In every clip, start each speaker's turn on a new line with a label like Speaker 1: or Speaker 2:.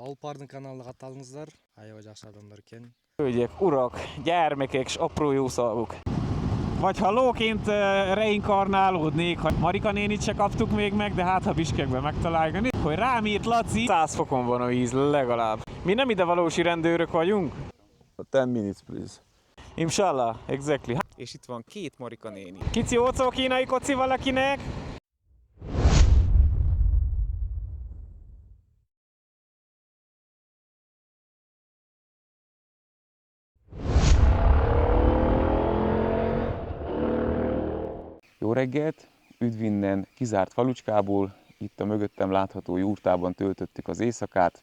Speaker 1: Alpardın kanalına katılыңızlar. Ayva жақсы адамдар екен.
Speaker 2: Hölgyek, urak, gyermekek és apró jószalgok. Vagy ha lóként reinkarnálódnék, ha Marika nénit se kaptuk még meg, de hát ha Biskekben megtaláljuk, hogy rám írt Laci, 100 fokon van a víz legalább. Mi nem ide valósi rendőrök vagyunk?
Speaker 3: 10 minutes, please.
Speaker 2: Inshallah, exactly. És itt van két Marika néni. Kici ócó kínai koci valakinek?
Speaker 3: Jó reggelt! Üdv innen kizárt falucskából, itt a mögöttem látható jurtában töltöttük az éjszakát.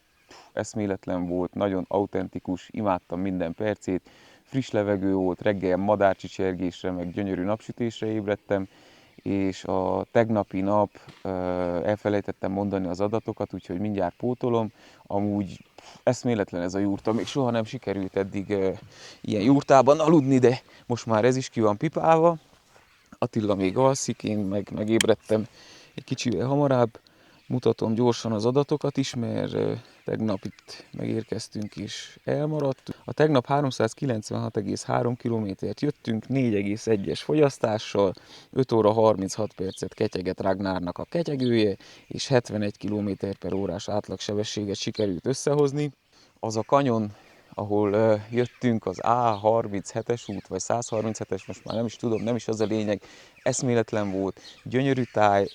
Speaker 3: Eszméletlen volt, nagyon autentikus, imádtam minden percét. Friss levegő volt, reggel madárcsicsergésre, meg gyönyörű napsütésre ébredtem, és a tegnapi nap elfelejtettem mondani az adatokat, úgyhogy mindjárt pótolom. Amúgy eszméletlen ez a jurta, még soha nem sikerült eddig ilyen jurtában aludni, de most már ez is ki van pipálva. Attila még alszik, én megébredtem egy kicsivel hamarabb. Mutatom gyorsan az adatokat is, mert tegnap itt megérkeztünk és elmaradt. A tegnap 396,3 kilométert jöttünk, 4,1-es fogyasztással, 5 óra 36 percet ketyeget Ragnárnak a ketyegője, és 71 km/órás átlagsebességet sikerült összehozni. Az a kanyon, ahol jöttünk, az A37-es út, vagy 137-es, most már nem is tudom, nem is az a lényeg, eszméletlen volt, gyönyörű táj,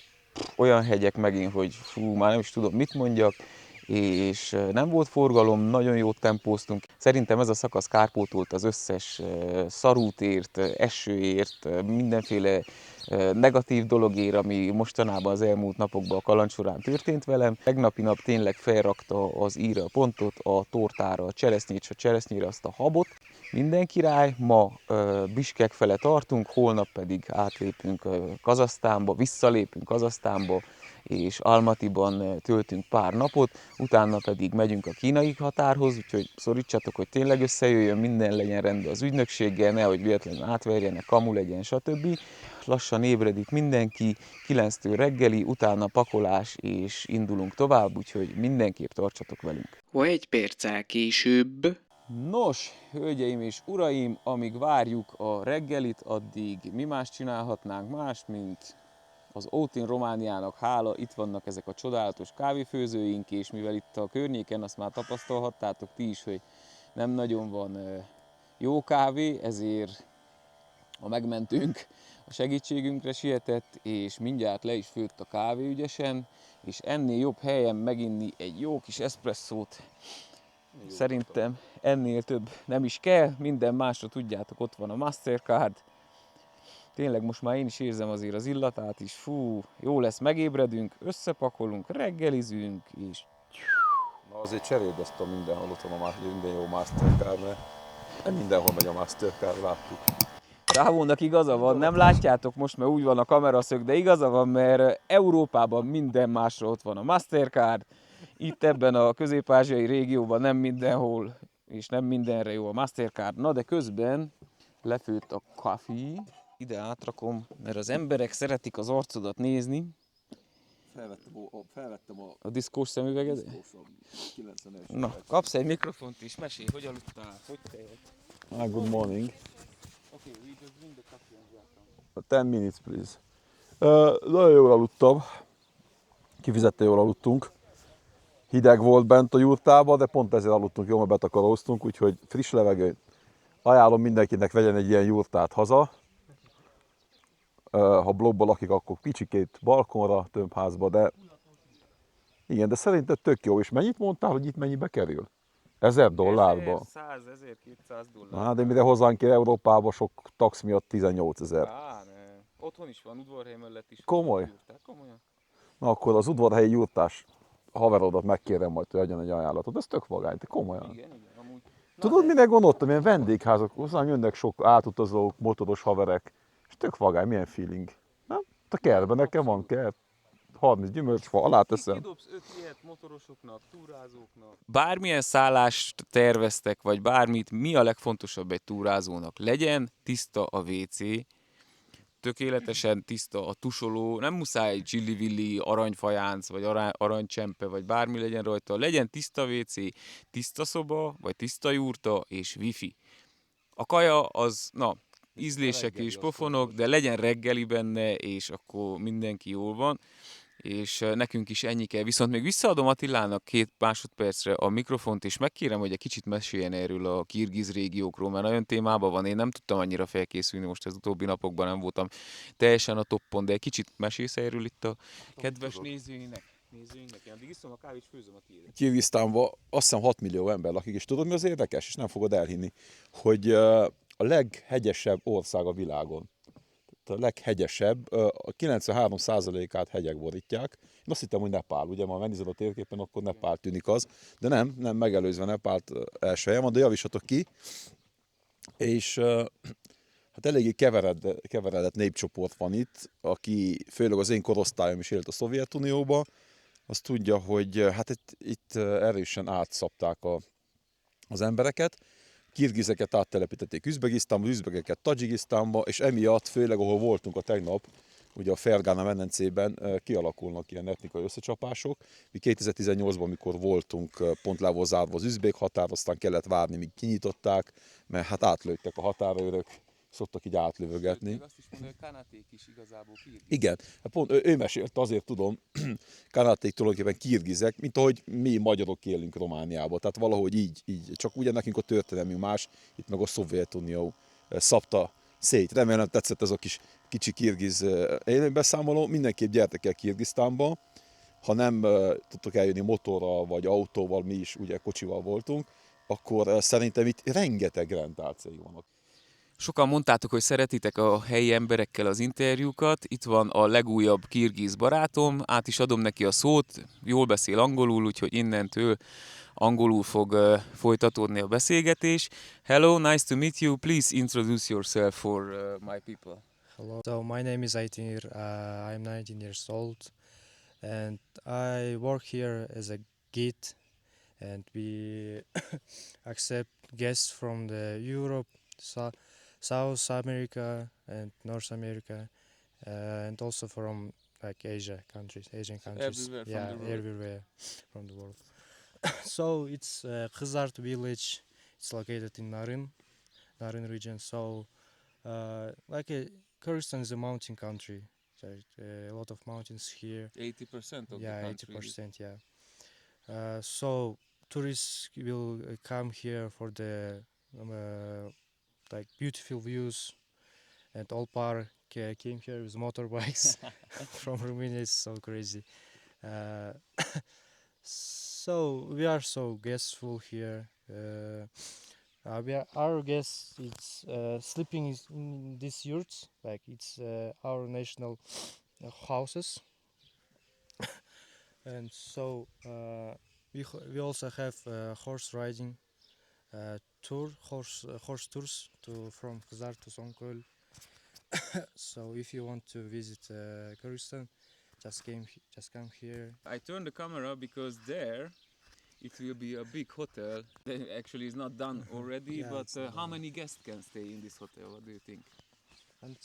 Speaker 3: olyan hegyek megint, hogy fú, már nem is tudom, mit mondjak, és nem volt forgalom, nagyon jót tempóztunk. Szerintem ez a szakasz kárpótolt az összes szarútért, esőért, mindenféle negatív dologért, ami mostanában az elmúlt napokban a kaland során történt velem. Tegnapi nap tényleg felrakta az íre a pontot, a tortára a cseresznyét, és a cseresznyére azt a habot. Minden király, ma Biskek fele tartunk, holnap pedig átlépünk Kazahsztánba, visszalépünk Kazahsztánba, és Almatiban töltünk pár napot, utána pedig megyünk a kínai határhoz, úgyhogy szorítsatok, hogy tényleg összejöjjön, minden legyen rendben az ügynökséggel, nehogy véletlenül átverjenek, kamu legyen, stb. Lassan ébredik mindenki, 9-től reggeli, utána pakolás, és indulunk tovább, úgyhogy mindenképp tartsatok velünk.
Speaker 4: Egy perccel később.
Speaker 3: Nos, hölgyeim és uraim, amíg várjuk a reggelit, addig mi más csinálhatnánk más, mint az Ótin Romániának hála, itt vannak ezek a csodálatos kávéfőzőink, és mivel itt a környéken azt már tapasztalhattátok ti is, hogy nem nagyon van jó kávé, ezért a megmentőnk a segítségünkre sietett, és mindjárt le is főtt a kávé ügyesen, és ennél jobb helyen meginni egy jó kis eszpresszót. Szerintem ennél több nem is kell, minden másra tudjátok, ott van a Mastercard. Tényleg most már én is érzem azért az illatát is, fú, jó lesz, megébredünk, összepakolunk, reggelizünk, és...
Speaker 5: Na azért cseréld ezt a mindenhol ott van minden jó Mastercard, mert nem mindenhol megy a Mastercard, láttuk.
Speaker 3: Rávónak igaza van, nem látjátok most, mert úgy van a kameraszög, de igaza van, mert Európában minden másra ott van a Mastercard, itt ebben a közép-ázsiai régióban nem mindenhol, és nem mindenre jó a Mastercard. Na de közben lefőtt a kávé, ide átrakom, mert az emberek szeretik az arcodat nézni.
Speaker 5: Felvettem
Speaker 3: a diszkós szemüveget.
Speaker 5: 90-es.
Speaker 3: Na, kapsz egy mikrofont is, mesélj, hogy aludtál, hogy tehet.
Speaker 5: Good morning.
Speaker 3: Okay, we just bring the coffee and welcome.
Speaker 5: 10 minutes, please. Nagyon jól aludtam. Kifizette jól aludtunk. Hideg volt bent a jurtában, de pont ezért aludtunk jól, mert betakaróztunk, úgyhogy friss levegő. Ajánlom mindenkinek, vegyen egy ilyen jurtát haza. Ha blokkban lakik, akkor kicsikét balkonra, tömbházba, de igen, de szerintem tök jó. És mennyit mondtál, hogy itt mennyibe kerül? $1000?
Speaker 2: 100, 1200 dollár.
Speaker 5: Na, de mire hozzánk ki Európába, sok tax miatt 18 000.
Speaker 2: Ne. Otthon is van, udvarhely mellett is.
Speaker 5: Komoly?
Speaker 2: Komolyan.
Speaker 5: Na akkor az udvarhelyi jurtás haverodat megkérem majd, hogy adjon egy ajánlatot. Ez tök vagány, te komolyan.
Speaker 2: Igen, amúgy.
Speaker 5: Tudod, mire gondoltam? Ilyen vendégházak, hozzánk jönnek sok átutazók, motoros haverek, és tök vagány, milyen feeling. Nem? A kertben nekem van kert, 30 gyümölcsfa, alá teszem.
Speaker 2: Kidobsz 5 ilyet motorosoknak, túrázóknak. Bármilyen szállást terveztek, vagy bármit, mi a legfontosabb egy túrázónak? Legyen tiszta a WC,
Speaker 3: tökéletesen tiszta a tusoló, nem muszáj csillivilli, aranyfajánc, vagy aranycsempe, vagy bármi legyen rajta, legyen tiszta WC, tiszta szoba, vagy tiszta jurta, és wifi. A kaja az, na, ízlések és pofonok, de legyen reggeli benne, és akkor mindenki jól van. És nekünk is ennyi kell. Viszont még visszaadom Attilának 2 másodpercre a mikrofont, és megkérem, hogy egy kicsit meséljen erről a kirgiz régiókról, mert nagyon témában van. Én nem tudtam annyira felkészülni, most az utóbbi napokban nem voltam teljesen a toppon, de egy kicsit mesélsz erről itt a kedves nézőinknek. Én addig iszom a kávét, főzöm a tiédet.
Speaker 5: Kirgisztánban azt hiszem 6 millió ember lakik, és tudod mi az érdekes? És nem fogod elhinni, hogy a leghegyesebb ország a világon. A leghegyesebb, a 93%-át hegyek borítják. Én azt hittem, hogy Nepál, ugye, ma megnézed a térképen, akkor Nepál tűnik az, de nem megelőzve Nepált első helyen van, de javissatok ki. És hát eléggé keveredett népcsoport van itt, aki főleg az én korosztályom is élt a Szovjetunióban, az tudja, hogy hát itt erősen átszapták az embereket. Kirgizeket áttelepítették Üzbegisztánba, üzbegeket Tadzsikisztánba, és emiatt, főleg ahol voltunk a tegnap, ugye a Fergana medencében kialakulnak ilyen etnikai összecsapások. Mi 2018-ban, mikor voltunk, pont le volt zárva az üzbék határ, aztán kellett várni, míg kinyitották, mert hát átlőttek a határőrök, szoktak így átlövögetni.
Speaker 3: Azt is mondja, hogy Kanaték is igazából kirgiz.
Speaker 5: Igen, pont ő mesélte, azért tudom, Kanaték tulajdonképpen kirgizek, mint ahogy mi magyarok élünk Romániában. Tehát valahogy így. Csak ugye nekünk a történelmünk más, itt meg a Szovjetunió szabta szét. Remélem tetszett ez a kicsi kirgiz élménybeszámoló. Mindenképp gyertek el Kirgisztánba. Ha nem tudtok eljönni motorral vagy autóval, mi is ugye kocsival voltunk, akkor szerintem itt rengeteg rendtárcég vannak.
Speaker 3: Sokan mondtátok, hogy szeretitek a helyi emberekkel az interjúkat. Itt van a legújabb kirgiz barátom, át is adom neki a szót, jól beszél angolul, úgyhogy innentől angolul fog folytatódni a beszélgetés. Hello, nice to meet you. Please introduce yourself for my people.
Speaker 1: Hello. So my name is Aitinir. I'm 19 years old, and I work here as a guide, and we accept guests from the Europe, South America, and North America, and also from like Asian countries.
Speaker 3: Everywhere from the world.
Speaker 1: Everywhere from the world. So it's Khizart village. It's located in Narin region. So Kyrgyzstan is a mountain country. So a lot of mountains here.
Speaker 3: 80% of the
Speaker 1: Yeah,
Speaker 3: country.
Speaker 1: 80%. Yeah. So tourists will come here for the like beautiful views, and all came here with motorbikes from Romania. It's so crazy. So we are so guestful here. Our guests, it's sleeping in these yurts, like it's our national houses. And so we also have horse riding horse tours from Khazar to Songkol. So if you want to visit Kyrgyzstan, just come here.
Speaker 3: I turn the camera because there it will be a big hotel. Actually, it's not done already,
Speaker 1: Yeah,
Speaker 3: but
Speaker 1: it's not
Speaker 3: how
Speaker 1: done.
Speaker 3: many guests can stay in this hotel? What do you think?
Speaker 1: And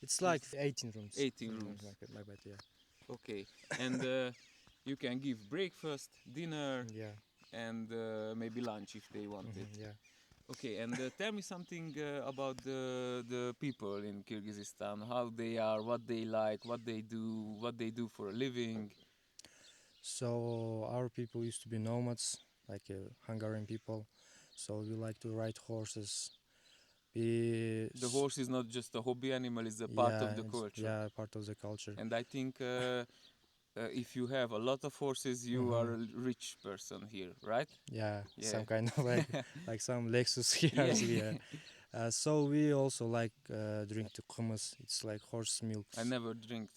Speaker 1: it's like 18 rooms.
Speaker 3: 18 rooms.
Speaker 1: Like that, yeah.
Speaker 3: Okay, and you can give breakfast, dinner,
Speaker 1: Yeah.
Speaker 3: and maybe lunch if they want it.
Speaker 1: Yeah.
Speaker 3: Okay, and tell me something about the people in Kyrgyzstan. How they are, what they like, what they do for a living.
Speaker 1: So our people used to be nomads, like Hungarian people. So we like to ride horses.
Speaker 3: The horse is not just a hobby animal; it's a part of the culture.
Speaker 1: Yeah, part of the culture.
Speaker 3: And I think if you have a lot of horses, you are a rich person here, right?
Speaker 1: Yeah,
Speaker 3: Yeah.
Speaker 1: some kind of like some Lexus here.
Speaker 3: Yeah.
Speaker 1: So we also like drink the kummas. It's like horse milk.
Speaker 3: I never drink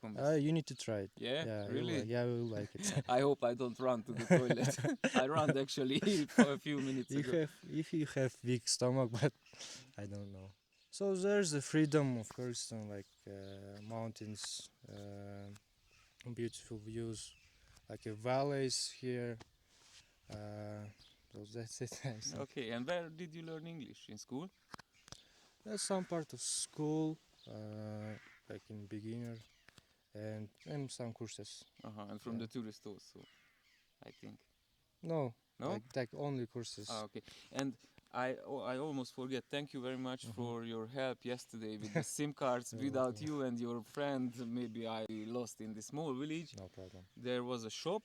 Speaker 3: kummis.
Speaker 1: You need to try it.
Speaker 3: Yeah,
Speaker 1: you
Speaker 3: really?
Speaker 1: will, yeah, we will like it.
Speaker 3: I hope I don't run to the toilet. I ran actually for a few minutes ago.
Speaker 1: If you have big stomach, but I don't know. So there's the freedom of Kyrgyzstan, like mountains, beautiful views, like valleys here. So that's it.
Speaker 3: Okay, and where did you learn English? In school?
Speaker 1: Some part of school, like in beginner, and some courses.
Speaker 3: And from the tourist also, I think.
Speaker 1: No,
Speaker 3: No?
Speaker 1: like only courses.
Speaker 3: Okay. And I almost forget. Thank you very much for your help yesterday with the SIM cards.
Speaker 1: You're
Speaker 3: Without
Speaker 1: welcome.
Speaker 3: you and your friend, maybe I lost in this small village.
Speaker 1: No problem.
Speaker 3: There was a shop.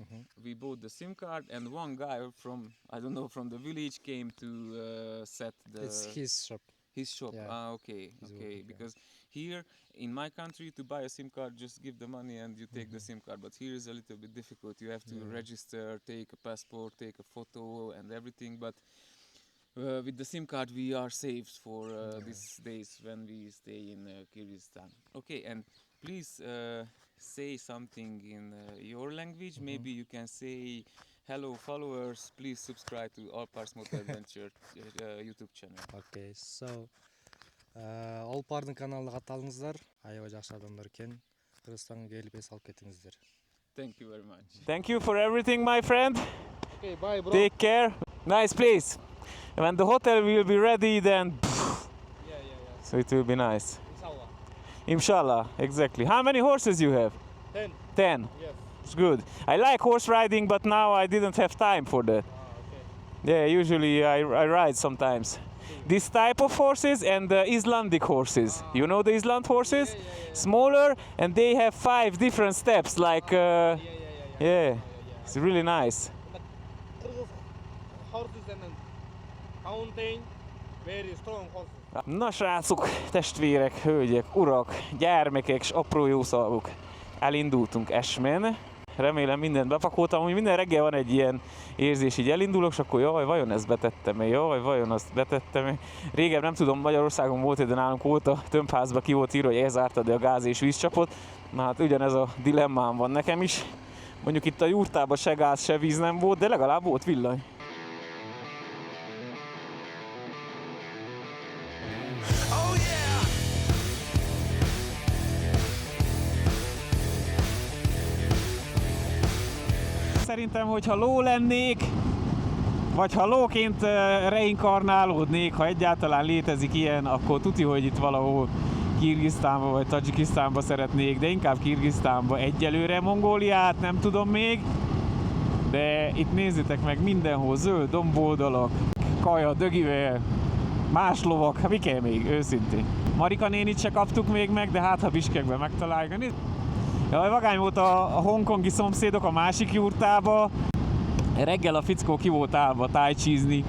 Speaker 1: Mhm.
Speaker 3: We bought the SIM card, and one guy from, I don't know, from the village came to set
Speaker 1: It's his shop.
Speaker 3: his shop.
Speaker 1: Yeah.
Speaker 3: Okay,
Speaker 1: He's
Speaker 3: okay.
Speaker 1: working, yeah.
Speaker 3: Because here in my country, to buy a SIM card, just give the money and you take the SIM card. But here is a little bit difficult. You have to
Speaker 1: Yeah.
Speaker 3: register, take a passport, take a photo, and everything. But with the SIM card, we are saved for these days when we stay in Kyrgyzstan. Okay, and please say something in your language. Maybe you can say, hello followers, please subscribe to Alpars Motor Adventure YouTube channel.
Speaker 1: Окей, so Алпардың каналына қаталыңыздар. Аябай жақсы адамдар екен. Қырғызстанға келіп ес алып кетіңіздер.
Speaker 3: Thank you very much.
Speaker 2: Thank you for everything, my friend.
Speaker 5: Okay, bye bro.
Speaker 2: Take care. Nice place. When the hotel will be ready, then
Speaker 5: Yeah.
Speaker 2: so it will be nice.
Speaker 5: Inshallah.
Speaker 2: Inshallah, exactly. How many horses you have?
Speaker 5: 10.
Speaker 2: 10.
Speaker 5: Yes.
Speaker 2: It's good. I like horse riding, but now I didn't have time for that.
Speaker 5: Okay.
Speaker 2: Yeah, usually I ride sometimes. This type of horses and the Icelandic horses. You know the Iceland horses? Smaller, and they have 5 different steps. Like, yeah, it's really nice.
Speaker 5: Kyrgyz horses and mountain, very strong horses.
Speaker 2: Na srácok, testvérek, hölgyek, urak, gyermekek és apró jószalvuk. Elindultunk Esmen. Remélem mindent bepakoltam, hogy minden reggel van egy ilyen érzés, így elindulok, és akkor jaj, vajon ezt betettem-e, jaj, vajon azt betettem-e. Régen nem tudom, Magyarországon volt, de nálunk volt a tömbházba ki volt írva, hogy elzártad-e a gáz- és vízcsapot. Na hát ugyanez a dilemmám van nekem is. Mondjuk itt a jurtában se gáz, se víz nem volt, de legalább volt villany. Szerintem, hogyha ló lennék, vagy ha lóként reinkarnálódnék, ha egyáltalán létezik ilyen, akkor tuti, hogy itt valahol Kirgisztánba vagy Tadzsikisztánba szeretnék, de inkább Kirgisztánba egyelőre, Mongóliát nem tudom még. De itt nézzétek meg, mindenhol zöld domboldalak, kaja, dögivel, más lovak, hát mi kell még, őszintén. Marika nénit se kaptuk még meg, de hát ha Biskekben megtaláljuk. Jaj, vagány volt a hongkongi szomszédok a másik jurtába. Reggel a fickó ki volt állva tájcsízni.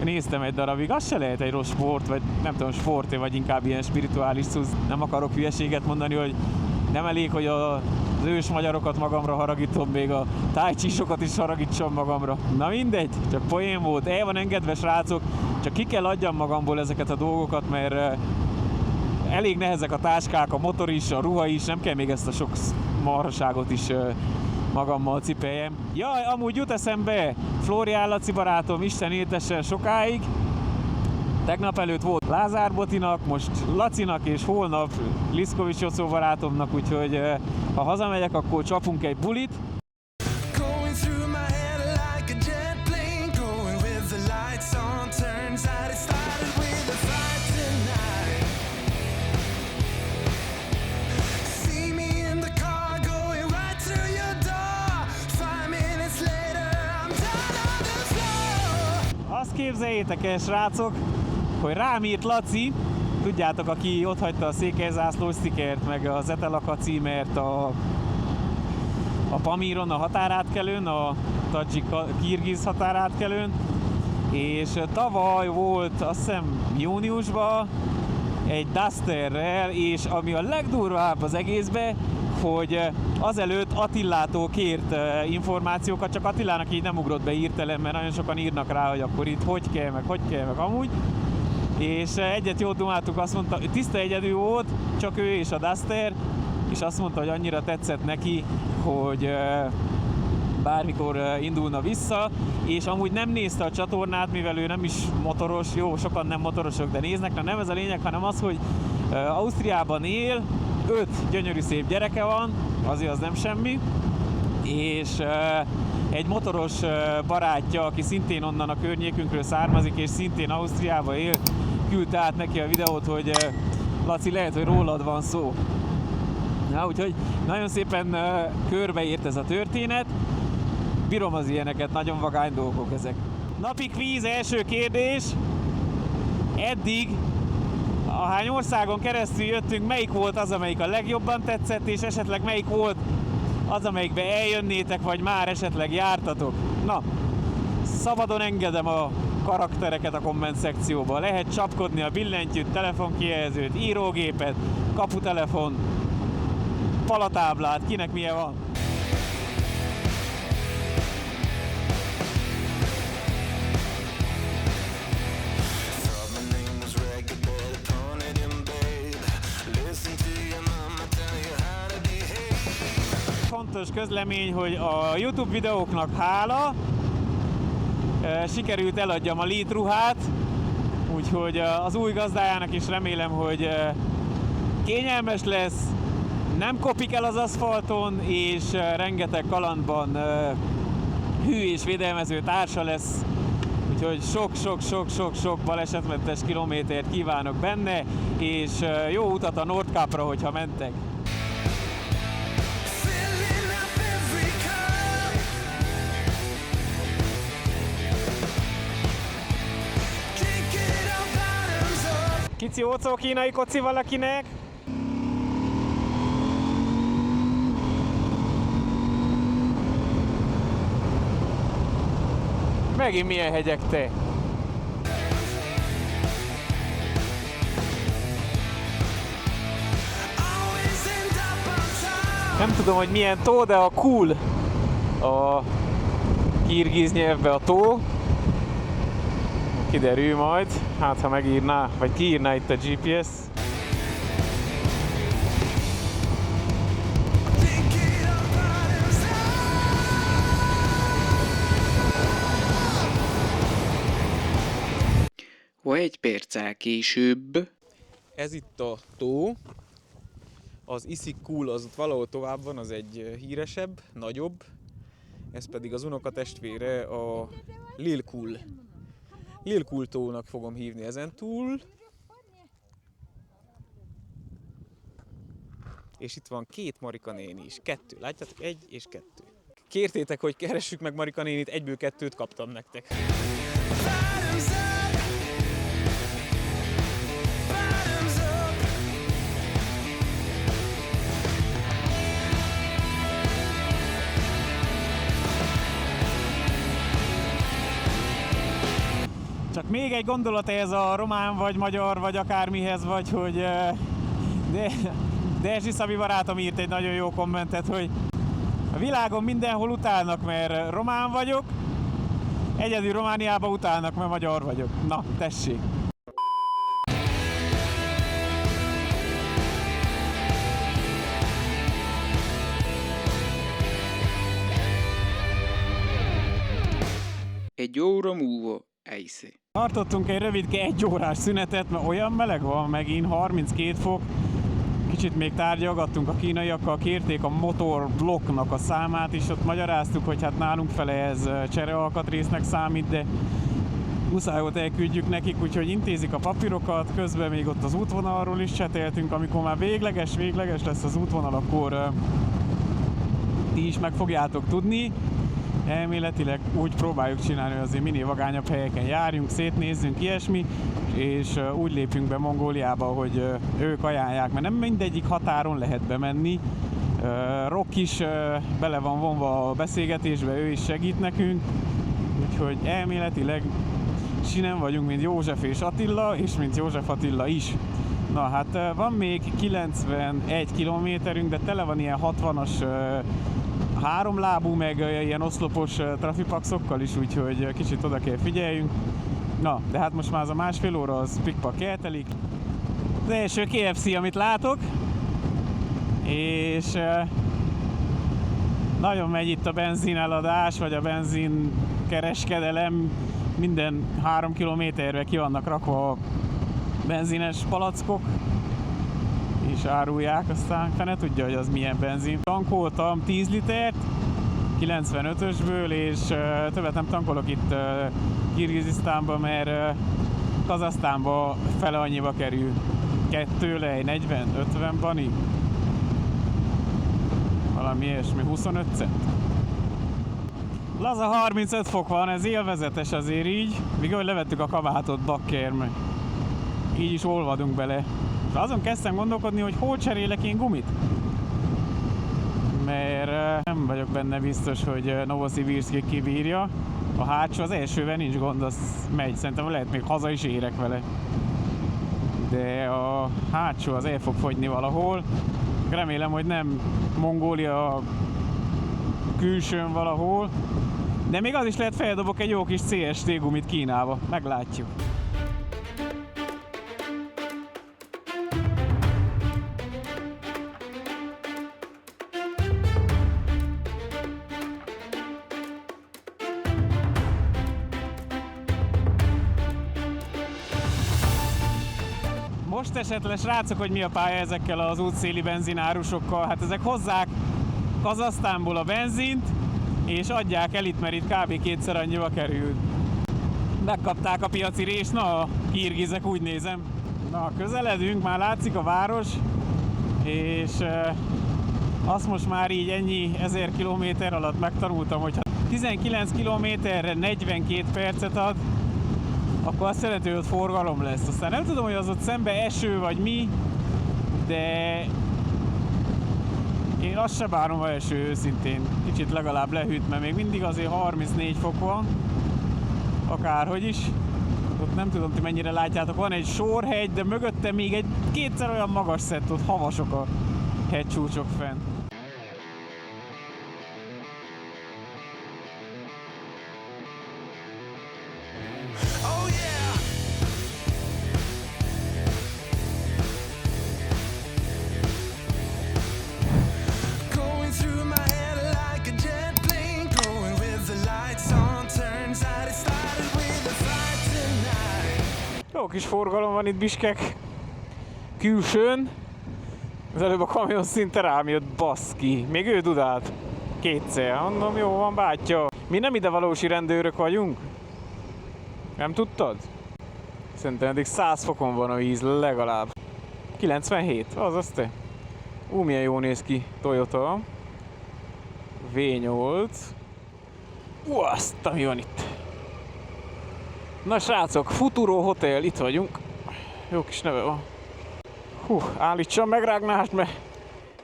Speaker 2: Néztem egy darabig, az se lehet egy rossz sport, vagy nem tudom, sport, vagy inkább ilyen spirituális cucc. Nem akarok hülyeséget mondani, hogy nem elég, hogy az ős magyarokat magamra haragítom, még a tájcsísokat is haragítsam magamra. Na mindegy, csak poén volt, el van engedve srácok, csak ki kell adjam magamból ezeket a dolgokat, mert elég nehezek a táskák, a motor is, a ruha is, nem kell még ezt a sok marhaságot is magammal cipeljem. Jaj, amúgy jut eszembe, Flórián Laci barátom, Isten éltessen sokáig. Tegnap előtt volt Lázár Botinak, most Lacinak, és holnap Liszkovics Jocó barátomnak, úgyhogy ha hazamegyek, akkor csapunk egy bulit.
Speaker 6: Going through my head like a jet plane, going with the lights on. Turns out it started with a fight tonight. See me in the car going right to your door. 5 minutes later, I'm down on the floor.
Speaker 2: Azt képzeljétek el, srácok, hogy rám írt Laci, tudjátok, aki otthagyta a székelyzászlós sztikert, meg az Etelaka címert a Pamíron, a határátkelőn, a tadzsik-kirgiz határátkelőn, és tavaly volt, azt hiszem júniusban egy Dusterrel, és ami a legdurvább az egészben, hogy azelőtt Attilától kért információkat, csak Attilának így nem ugrott be hirtelen, mert nagyon sokan írnak rá, hogy akkor itt hogy kell, meg amúgy. És egyet jót dumáltuk, azt mondta, tiszta egyedül volt, csak ő és a Duster, és azt mondta, hogy annyira tetszett neki, hogy bármikor indulna vissza, és amúgy nem nézte a csatornát, mivel ő nem is motoros, jó, sokan nem motorosok, de néznek, de nem ez a lényeg, hanem az, hogy Ausztriában él, 5 gyönyörű szép gyereke van, azért az nem semmi, és egy motoros barátja, aki szintén onnan a környékünkről származik, és szintén Ausztriában él, küldte át neki a videót, hogy Laci, lehet, hogy rólad van szó. Na, úgyhogy nagyon szépen körbeért ez a történet. Bírom az ilyeneket, nagyon vagány dolgok ezek. Napi kvíz, első kérdés. Eddig, ahány országon keresztül jöttünk, melyik volt az, amelyik a legjobban tetszett, és esetleg melyik volt az, amelyikbe eljönnétek, vagy már esetleg jártatok? Na, szabadon engedem a karaktereket a komment szekcióba. Lehet csapkodni a billentyűt, telefonkijelzőt, írógépet, kaputelefon, palatáblát, kinek milyen van. Fontos közlemény, hogy a YouTube videóknak hála sikerült eladjam a Lead ruhát, úgyhogy az új gazdájának is remélem, hogy kényelmes lesz, nem kopik el az aszfalton, és rengeteg kalandban hű és védelmező társa lesz, úgyhogy sok balesetmentes kilométert kívánok benne, és jó utat a Nordkapra, hogyha mentek.
Speaker 6: Filling up every cup. Drinking our bottoms up.
Speaker 2: Kici ócó kínai koci valakinek? Megint milyen hegyek te?
Speaker 6: Always end up on top.
Speaker 2: Nem tudom, hogy milyen tó, de a cool a kirgiz nyelvbe a tó. Kiderül majd, hát ha megírná, vagy kiírná itt a GPS.
Speaker 6: Drinking our bottoms up.
Speaker 4: Egy perccel később.
Speaker 3: Ez itt a tó, az Issyk-kul az ott valahol tovább van, az egy híresebb, nagyobb, ez pedig az unokatestvére a Lil-kul. Lil-kul tónak fogom hívni ezentúl. És itt van két Marika néni is, kettő, látjátok? Egy és kettő. Kértétek, hogy keressük meg Marika nénit, egyből kettőt kaptam nektek.
Speaker 6: Bottoms up. Bottoms up.
Speaker 2: Csak még egy gondolat ez a román, vagy magyar, vagy akármihez, vagy hogy Dezsi Szabi barátom írt egy nagyon jó kommentet, hogy a világon mindenhol utálnak, mert román vagyok, egyedül Romániában utálnak, mert magyar vagyok. Na, tessék!
Speaker 4: Egy óra múlva Eisze.
Speaker 2: Tartottunk egy rövidke 1 órás szünetet, mert olyan meleg van megint, 32 fok. Kicsit még tárgyalgattunk a kínaiakkal, kérték a motorblokknak a számát is, ott magyaráztuk, hogy hát nálunk fele ez cserealkatrésznek számít, de muszáj volt elküldjük nekik, úgyhogy intézik a papírokat, közben még ott az útvonalról is cseteltünk, amikor már végleges lesz az útvonal, akkor ti is meg fogjátok tudni. Elméletileg úgy próbáljuk csinálni, hogy azért minél vagányabb helyeken járjunk, szétnézzünk, ilyesmi, és úgy lépünk be Mongóliába, hogy ők ajánlják, mert nem mindegyik határon lehet bemenni. Rock is bele van vonva a beszélgetésbe, ő is segít nekünk, úgyhogy elméletileg sinem vagyunk, mint József és Attila, és mint József Attila is. Na hát van még 91 kilométerünk, de tele van ilyen 60-as háromlábú, meg ilyen oszlopos trafipaxokkal is, úgyhogy kicsit oda kell figyeljünk. Na, de hát most már az a másfél óra, az pikpak eltelik. Az első KFC, amit látok, és nagyon megy itt a benzineladás, vagy a benzinkereskedelem. Minden 3 kilométerre ki vannak rakva a benzines palackok, és árulják, aztán fene tudja, hogy az milyen benzin. Tankoltam 10 litert, 95-ösből, és többet nem tankolok itt Kirgizisztánban, mert Kazahsztánba fele annyiba kerül. 2 lej 40-50 bani. Valami ilyesmi, 25 cent. Laza 35 fok van, ez élvezetes azért így. Míg ahogy levettük a kabátot, bakker meg. Így is olvadunk bele. És azon kezdtem gondolkodni, hogy hol cserélek én gumit. Mert nem vagyok benne biztos, hogy Novosibirszki kibírja. A hátsó az elsővel nincs gond, az megy. Szerintem lehet még haza is érek vele. De a hátsó az el fog fogyni valahol. Remélem, hogy nem Mongólia külsőn valahol. De még az is lehet, feldobok egy jó kis CST gumit Kínába. Meglátjuk. Most esetleg srácok, hogy mi a pálya ezekkel az útszéli benzinárusokkal. Hát ezek hozzák Kazahsztánból a benzint, és adják el itt, mert itt kb. 2-szer annyiba kerül. Megkapták a piaci részt, na a kirgizek, úgy nézem. Na, közeledünk, már látszik a város, és azt most már így ennyi 1000 kilométer alatt megtanultam, hogy ha 19 kilométerre 42 percet ad, akkor azt jelenti, hogy ott forgalom lesz. Aztán nem tudom, hogy az ott szembe eső vagy mi, de én azt se bánom, ha eső őszintén. Kicsit legalább lehűt, mert még mindig azért 34 fok van. Akárhogy is. Ott nem tudom, ti mennyire látjátok, van egy sorhegy, de mögötte még egy 2-szer olyan magas szett, ott havasok a hegycsúcsok fenn.
Speaker 6: Oh yeah. Going through my head like a jet plane, going with the lights on. Turns out it started with a fight tonight.
Speaker 2: Jó kis forgalom van itt Biskek külsőn. Az előbb a kamion szinte rám jött, baszki. Még ő dudált. 2-szer. Mondom, jó van, bátya. Mi nem idevalósi rendőrök vagyunk? Nem tudtad? Szerintem eddig 100 fokon van a víz legalább. 97, azaz te. Milyen jó néz ki Toyota. V8. Azt, mi van itt? Na srácok, Futuro Hotel, itt vagyunk. Jó kis neve van. Állítsam meg Rágnást, mert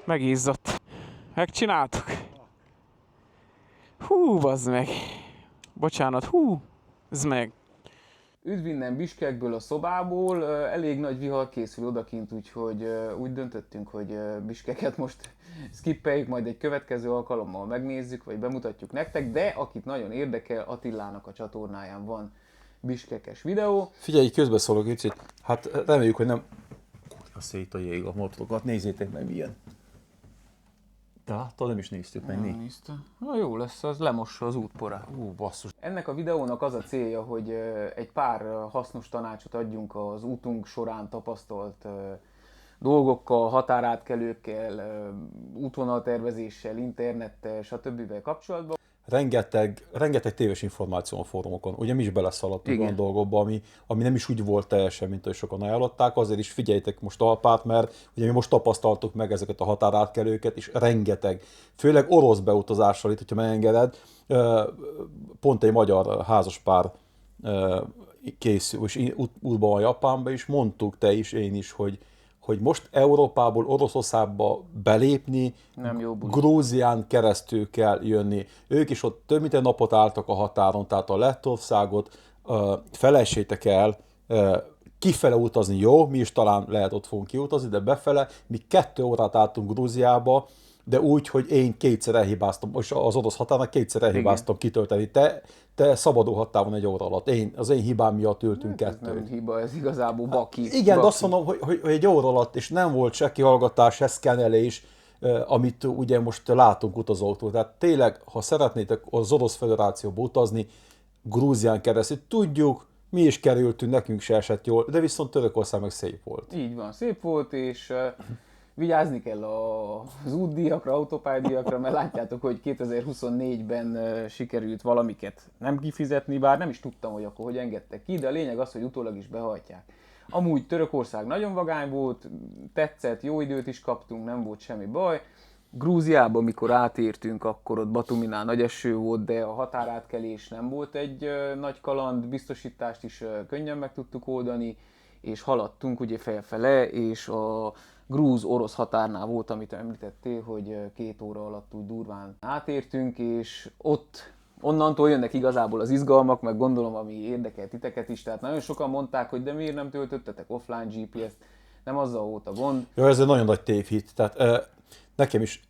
Speaker 2: megizzadt. Megcsináltuk. Bazd meg. Bocsánat, ez meg.
Speaker 3: Üdv innen Biskekből, a szobából, elég nagy vihar készül odakint, úgyhogy úgy döntöttünk, hogy Biskeket most skippeljük, majd egy következő alkalommal megnézzük, vagy bemutatjuk nektek, de akit nagyon érdekel, Attilának a csatornáján van biskekes videó.
Speaker 5: Figyelj, közbeszólok egy kicsit. Hát reméljük, hogy nem... A szét a jég a motorokat, nézzétek meg milyen. De láttad, nem is néztük meg.
Speaker 3: Na jó lesz, az lemossa az útporát.
Speaker 5: Basszus.
Speaker 3: Ennek a videónak az a célja, hogy egy pár hasznos tanácsot adjunk az útunk során tapasztalt dolgokkal, határátkelőkkel, útvonaltervezéssel, internettel, stb. Kapcsolatban.
Speaker 5: Rengeteg téves információ a fórumokon. Ugye mi is beleszaladtunk olyan dolgokba, ami nem is úgy volt teljesen, mint ahogy sokan ajánlották. Azért is figyeljtek most Alpát, mert ugye mi most tapasztaltuk meg ezeket a határátkelőket, és rengeteg, főleg orosz beutazással itt, hogyha megengeded, pont egy magyar házaspár készül, és útban van Japánba, és mondtuk te is, én is, hogy most Európából Oroszországba belépni, Grúzián keresztül kell jönni. Ők is ott több mint egy napot álltak a határon, tehát a Lettországot felejtsétek el, kifele utazni jó, mi is talán lehet ott fogunk kiutazni, de befele, mi 2 órát álltunk Grúziába, de úgy, hogy én 2-szer elhibáztam, és az orosz határnak 2-szer elhibáztam kitölteni. Te szabadulhattál volna 1 óra alatt. Az én hibám miatt ültünk 2-t.
Speaker 3: Nem hiba, ez igazából baki.
Speaker 5: Igen, de azt mondom, hogy 1 óra alatt, és nem volt se kihallgatás, se szkennelés, amit ugye most látunk utazóktól. Tehát tényleg, ha szeretnétek az Orosz Föderációba utazni, Grúzián keresztül, tudjuk, mi is kerültünk, nekünk se esett jól, de viszont Törökország meg szép volt.
Speaker 3: Így van, szép volt, és Vigyázni kell az útdíjakra, autópálydíjakra, mert látjátok, hogy 2024-ben sikerült valamiket nem kifizetni, bár nem is tudtam, hogy akkor hogy engedtek ki, de a lényeg az, hogy utólag is behajtják. Amúgy Törökország nagyon vagány volt, tetszett, jó időt is kaptunk, nem volt semmi baj. Grúziában, mikor átértünk, akkor ott Batuminál nagy eső volt, de a határátkelés nem volt egy nagy kaland, biztosítást is könnyen meg tudtuk oldani, és haladtunk ugye felfele, és a grúz-orosz határnál volt, amit említettél, hogy 2 óra alatt úgy durván átértünk, és ott onnantól jönnek igazából az izgalmak, meg gondolom, ami érdekel titeket is, tehát nagyon sokan mondták, hogy de miért nem töltöttetek offline GPS-t, nem azzal volt a gond.
Speaker 5: Ja, ez egy nagyon nagy tévhit. Tehát nekem is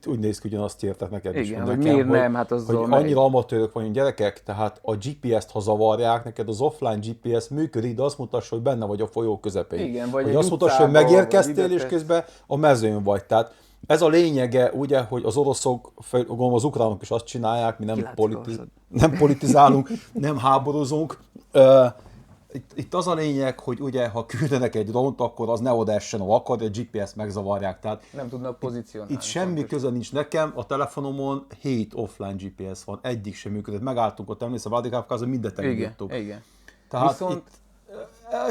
Speaker 5: úgy néz ki, ugyanazt értek neked is.
Speaker 3: Igen,
Speaker 5: hogy
Speaker 3: hogy
Speaker 5: nekem,
Speaker 3: miért nem, hát azzal
Speaker 5: hogy
Speaker 3: megy.
Speaker 5: annyira amatőrök vagyunk gyerekek, tehát a GPS-t, ha zavarják, neked az offline GPS működik, de azt mutassa, hogy benne vagy a folyó közepén.
Speaker 3: Igen, vagy
Speaker 5: hogy
Speaker 3: egy
Speaker 5: azt mutassa, hogy
Speaker 3: utcába,
Speaker 5: megérkeztél,
Speaker 3: vagy
Speaker 5: és
Speaker 3: ide
Speaker 5: közben a mezőn vagy. Tehát ez a lényege, ugye, hogy az oroszok, gondolom az ukránok is azt csinálják, mi nem politizálunk, nem háborúzunk. Itt az a lényeg, hogy ugye, ha küldenek egy drónt, akkor az ne oda essen, ahol akar, a GPS megzavarják. Tehát
Speaker 3: Nem tudnak pozícionálni.
Speaker 5: itt semmi köze nincs nekem, a telefonomon 7 offline GPS van, egyik sem működött. Megálltunk ott, emlékszem, Vladikávkázon, mindent elindítottuk.
Speaker 3: Igen.
Speaker 5: Tehát
Speaker 3: Viszont-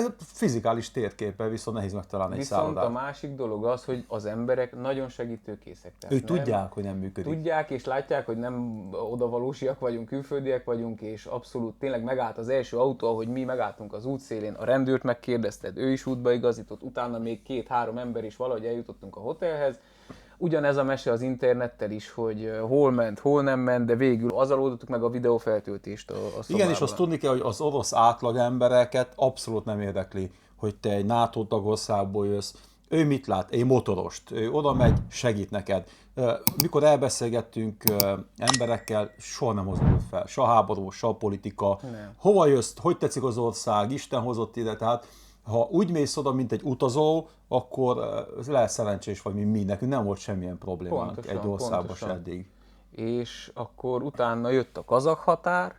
Speaker 5: itt fizikális térképpel viszont nehéz megtalálni egy
Speaker 3: Viszont a
Speaker 5: szállodát.
Speaker 3: másik dolog az, hogy az emberek nagyon segítőkészek. Tehát
Speaker 5: Ők tudják, hogy nem működik.
Speaker 3: Tudják és látják, hogy nem odavalósiak vagyunk, külföldiek vagyunk, és abszolút tényleg megállt az első autó, ahogy mi megálltunk az útszélén, a rendőrt megkérdezted, ő is útba igazított, utána még 2-3 ember is valahogy eljutottunk a hotelhez. Ugyanez a mese az internettel is, hogy hol ment, hol nem ment, de végül azzal oldottuk meg a videófeltöltést a szobában.
Speaker 5: Igen, és azt tudni kell, hogy az orosz átlag embereket abszolút nem érdekli, hogy te egy NATO tagországból jössz. Ő mit lát? Egy motorost. Ő oda megy, segít neked. Mikor elbeszélgettünk emberekkel, soha nem hozunk fel. Se a háború, se a politika.
Speaker 3: Nem.
Speaker 5: Hova jössz? Hogy tetszik az ország? Isten hozott ide. Tehát ha úgy mész oda, mint egy utazó, akkor lehet szerencsés vagy, mint mi. Nekünk nem volt semmilyen problémánk
Speaker 3: Pontosan,
Speaker 5: egy országban se
Speaker 3: pontosan.
Speaker 5: eddig.
Speaker 3: És akkor utána jött a kazakh határ,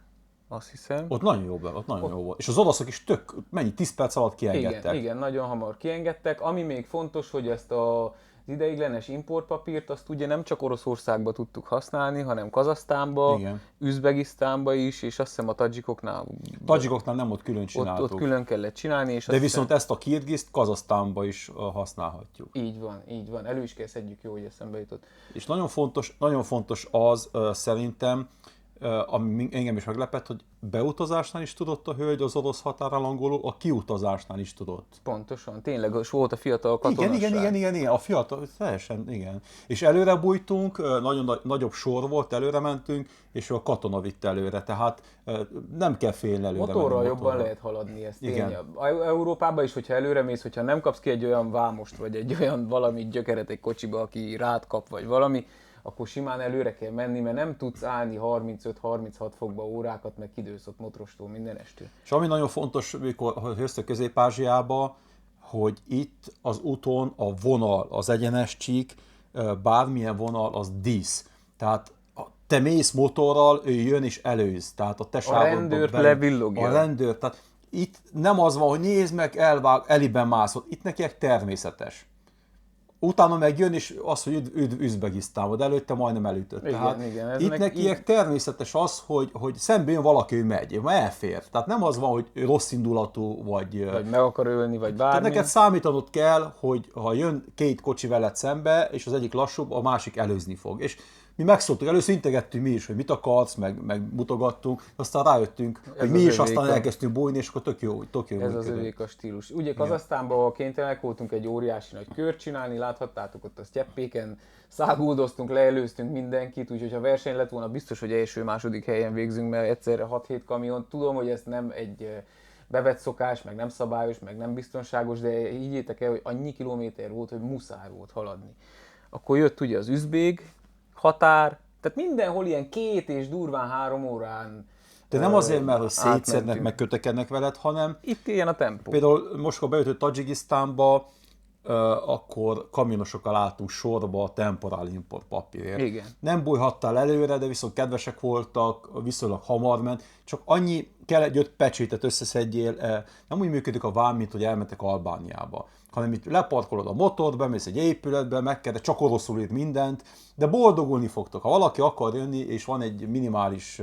Speaker 3: azt hiszem.
Speaker 5: Ott nagyon jó volt, ott nagyon jó volt. És az oroszok is mennyi, 10 perc alatt kiengedtek.
Speaker 3: Igen, nagyon hamar kiengedtek. Ami még fontos, hogy ezt az ideiglenes importpapírt, azt ugye nem csak Oroszországba tudtuk használni, hanem Kazahsztánba,
Speaker 5: Igen.
Speaker 3: Üzbegisztánba is, és azt hiszem a tadzsikoknál
Speaker 5: Tadzsikoknál nem ott külön csináltuk.
Speaker 3: ott külön kellett csinálni. És
Speaker 5: De
Speaker 3: azt
Speaker 5: viszont
Speaker 3: hiszem,
Speaker 5: ezt a Kirgiszt Kazahsztánba is használhatjuk.
Speaker 3: így van. Elő is kell szedjük, jó, hogy eszembe jutott.
Speaker 5: És nagyon fontos az szerintem, ami engem is meglepett, hogy beutazásnál is tudott a hölgy az orosz határon angolul, a kiutazásnál is tudott.
Speaker 3: Pontosan, tényleg és volt a fiatal katonasság.
Speaker 5: Igen, a fiatal, teljesen, igen. És előre bújtunk, nagyobb sor volt, előre mentünk, és a katona vitt előre, tehát nem kell félni előre
Speaker 3: Motorral
Speaker 5: menni
Speaker 3: jobban lehet haladni, ez tény.
Speaker 5: Igen.
Speaker 3: Európában is, hogyha előre mész, hogyha nem kapsz ki egy olyan vámost, vagy egy olyan valami gyökeret egy kocsiba, aki rád kap, vagy valami, akkor simán előre kell menni, mert nem tudsz állni 35-36 fokba órákat, meg kidősz ott motorostól mindenestől.
Speaker 5: És ami nagyon fontos, mikor jössz a Közép-Ázsiába, hogy itt az úton a vonal, az egyenes csík, bármilyen vonal, az dísz. Tehát te mész motorral, ő jön és előz. Tehát a te sávodban
Speaker 3: rendőrt
Speaker 5: belül-
Speaker 3: levillogja.
Speaker 5: A rendőr, tehát itt nem az van, hogy nézd meg, eliben mászol. Itt nekiek természetes. Utána meg jön, és az, hogy Üzbegisztánba, de előtte majdnem elütött.
Speaker 3: Igen,
Speaker 5: Tehát
Speaker 3: igen, ez
Speaker 5: itt
Speaker 3: meg
Speaker 5: nekiek
Speaker 3: így-
Speaker 5: természetes az, hogy szembe jön valaki, ő megy, már elfér. Tehát nem az van, hogy rossz indulatú, vagy
Speaker 3: Vagy meg akar ölni, vagy
Speaker 5: tehát
Speaker 3: bármi.
Speaker 5: neked számítanod kell, hogy ha jön 2 kocsi veled szembe, és az egyik lassúbb, a másik előzni fog. És mi megszóltuk, először integettünk mi is, hogy mit akarsz, meg mutogattunk, aztán rájöttünk, hogy mi
Speaker 3: az
Speaker 5: is
Speaker 3: övék
Speaker 5: aztán
Speaker 3: a-
Speaker 5: elkezdtünk bújni, és akkor tök jó
Speaker 3: Ez
Speaker 5: működött.
Speaker 3: az övék a stílus. Ugye Kazahsztánban kénytelenek voltunk egy óriási nagy kört csinálni, láthattátok ott a sztyeppéken, száguldoztunk, leelőztünk mindenkit, úgyhogy ha verseny lett volna, biztos, hogy első-második helyen végzünk, mert egyszerre 6-7 kamion. Tudom, hogy ez nem egy bevett szokás, meg nem szabályos, meg nem biztonságos, de higgyétek el, hogy annyi kilométer volt, hogy muszáj volt haladni. Akkor jött ugye az üzbég határ, tehát mindenhol ilyen 2 és durván 3 órán.
Speaker 5: De nem azért, mert hogy szétszednek,
Speaker 3: átmentünk.
Speaker 5: meg kötekednek veled, hanem
Speaker 3: Itt ilyen a tempó.
Speaker 5: például most, ha bejutott Tadzsikisztánba, akkor kamionosokkal álltunk sorba a temporál import papírért.
Speaker 3: Igen.
Speaker 5: Nem bújhattál előre, de viszont kedvesek voltak, viszonylag hamar ment, csak annyi kellett, hogy 5 pecsétet összeszedjél, nem úgy működik a vám, mint hogy elmentek Albániába. hanem itt leparkolod a motort, bemész egy épületbe, megkezded, csak oroszul írt mindent, de boldogulni fogtok. Ha valaki akar jönni, és van egy minimális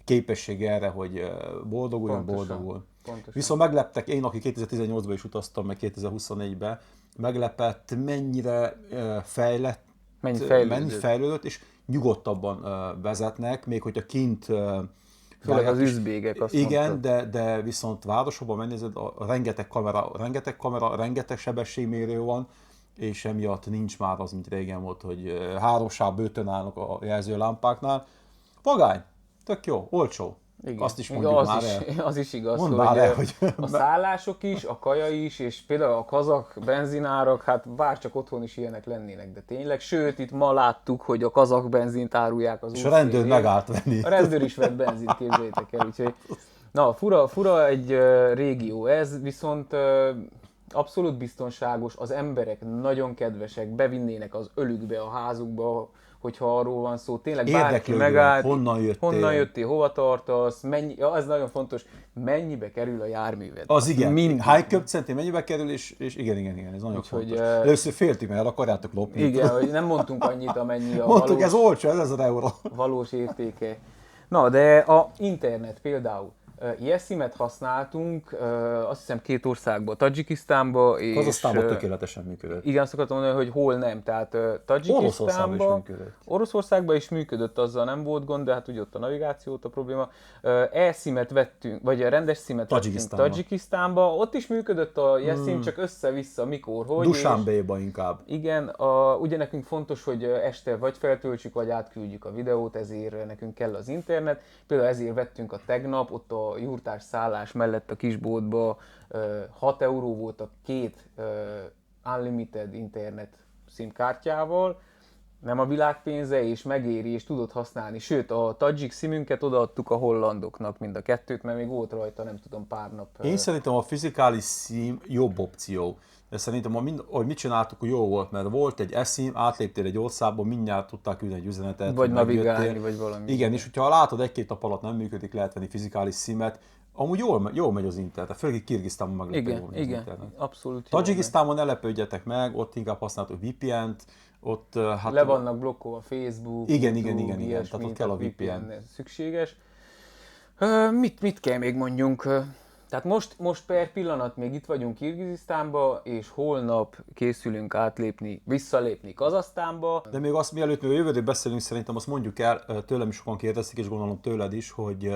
Speaker 5: képessége erre, hogy boldoguljon, boldogul.
Speaker 7: Pontosan.
Speaker 5: Viszont megleptek, én, aki 2018-ban is utaztam, meg 2024-ben, meglepett, mennyire fejlett,
Speaker 7: Mennyi
Speaker 5: fejlődött, és nyugodtabban vezetnek, még hogyha kint
Speaker 7: Főleg az
Speaker 5: is.
Speaker 7: üzbégek, azt
Speaker 5: Igen,
Speaker 7: mondtad.
Speaker 5: de viszont városokban megnézed, rengeteg kamera, rengeteg sebességmérő van, és emiatt nincs már az, mint régen volt, hogy 3 sáv bőtön állnak a jelzőlámpáknál. Vagány, tök jó, olcsó.
Speaker 7: Igen.
Speaker 5: Azt is
Speaker 7: Igen,
Speaker 5: mondjuk
Speaker 7: az
Speaker 5: már
Speaker 7: is,
Speaker 5: el.
Speaker 7: az is igaz,
Speaker 5: Mondd
Speaker 7: hogy,
Speaker 5: már el, hogy
Speaker 7: a szállások is, a kaja is, és például a kazak benzinárak, hát bárcsak otthon is ilyenek lennének, de tényleg. Sőt, itt ma láttuk, hogy a kazak benzint árulják az
Speaker 5: és
Speaker 7: út
Speaker 5: a rendőr
Speaker 7: szélén.
Speaker 5: megállt venni.
Speaker 7: A rendőr is vett benzint, képzeljétek el, úgyhogy na, fura egy régió ez, viszont abszolút biztonságos, az emberek nagyon kedvesek, bevinnének az ölükbe, a házukba, hogyha arról van szó, tényleg bárki
Speaker 5: Érdeklődően,
Speaker 7: megállt,
Speaker 5: honnan jöttél?
Speaker 7: hova tartasz, ez nagyon fontos, mennyibe kerül a járműved.
Speaker 5: Az igen,
Speaker 7: Mindig.
Speaker 5: hány köbcenti mennyibe kerül, és igen, ez nagyon
Speaker 7: Úgyhogy,
Speaker 5: fontos. Először féltük, mert el akarjátok lopni.
Speaker 7: Igen, hogy nem mondtunk annyit, amennyi a
Speaker 5: Mondtuk,
Speaker 7: valós,
Speaker 5: ez olcsó, ez 1000 euró.
Speaker 7: valós értéke. Na, de a internet például. eSIM-et használtunk, azt hiszem 2 országban, Tadzsikisztánba és...
Speaker 5: Kazahsztánban tökéletesen működött.
Speaker 7: Igen, azt akartam mondani, hogy hol nem. Tehát
Speaker 5: Oroszországban is
Speaker 7: Tadzsikisztánban,
Speaker 5: működött.
Speaker 7: Oroszországban is működött, azzal nem volt gond, de hát ugye ott a navigációt a probléma. E-SIM-et vettünk, vagy a rendes SIM-et vettünk Tadzsikisztánba, ott is működött a eSIM, csak össze-vissza, mikor, hogy.
Speaker 5: Dushanbe-ba inkább.
Speaker 7: Igen, ugye nekünk fontos, hogy este vagy feltöltsük, vagy átküldjük a videót, ezért nekünk kell az internet. Például ezért vettünk a tegnap, ott a jurtás szállás mellett a kisboltba 6 euró volt a 2 unlimited internet SIM-kártyával, nem a világ pénze, és megéri, és tudod használni. Sőt, a Tadzsik SIM-ünket odaadtuk a hollandoknak, mind a kettőt, mert még volt rajta, nem tudom, pár nap.
Speaker 5: Én szerintem a fizikális SIM jobb opció. De szerintem, hogy mit csináltuk, hogy jó volt, mert volt egy eSIM, átléptél egy országba, mindjárt tudták küldeni egy üzenetet.
Speaker 7: Vagy
Speaker 5: hogy megjöttél.
Speaker 7: navigálni, vagy valami.
Speaker 5: Igen, és hogyha látod, 1-2 nap alatt nem működik, lehet venni fizikális SIM-et. Amúgy jól megy az internet, főleg Kirgisztánban meglepő jól megy az
Speaker 7: Igen,
Speaker 5: internet.
Speaker 7: abszolút. jól megy.
Speaker 5: Tajikisztánban ne lepődjetek meg, ott inkább használtuk VPN-t, ott hát...
Speaker 7: Le vannak blokkolva Facebook,
Speaker 5: Igen,
Speaker 7: YouTube,
Speaker 5: igen,
Speaker 7: ilyesmi,
Speaker 5: tehát ott kell a VPN.
Speaker 7: szükséges. Mit kell még mondjunk? Tehát most per pillanat még itt vagyunk Kirgizisztánba, és holnap készülünk visszalépni Kazahsztánba.
Speaker 5: De még azt, mielőtt még a jövőről beszélünk, szerintem azt mondjuk el, tőlem is sokan kérdezték, és gondolom tőled is, hogy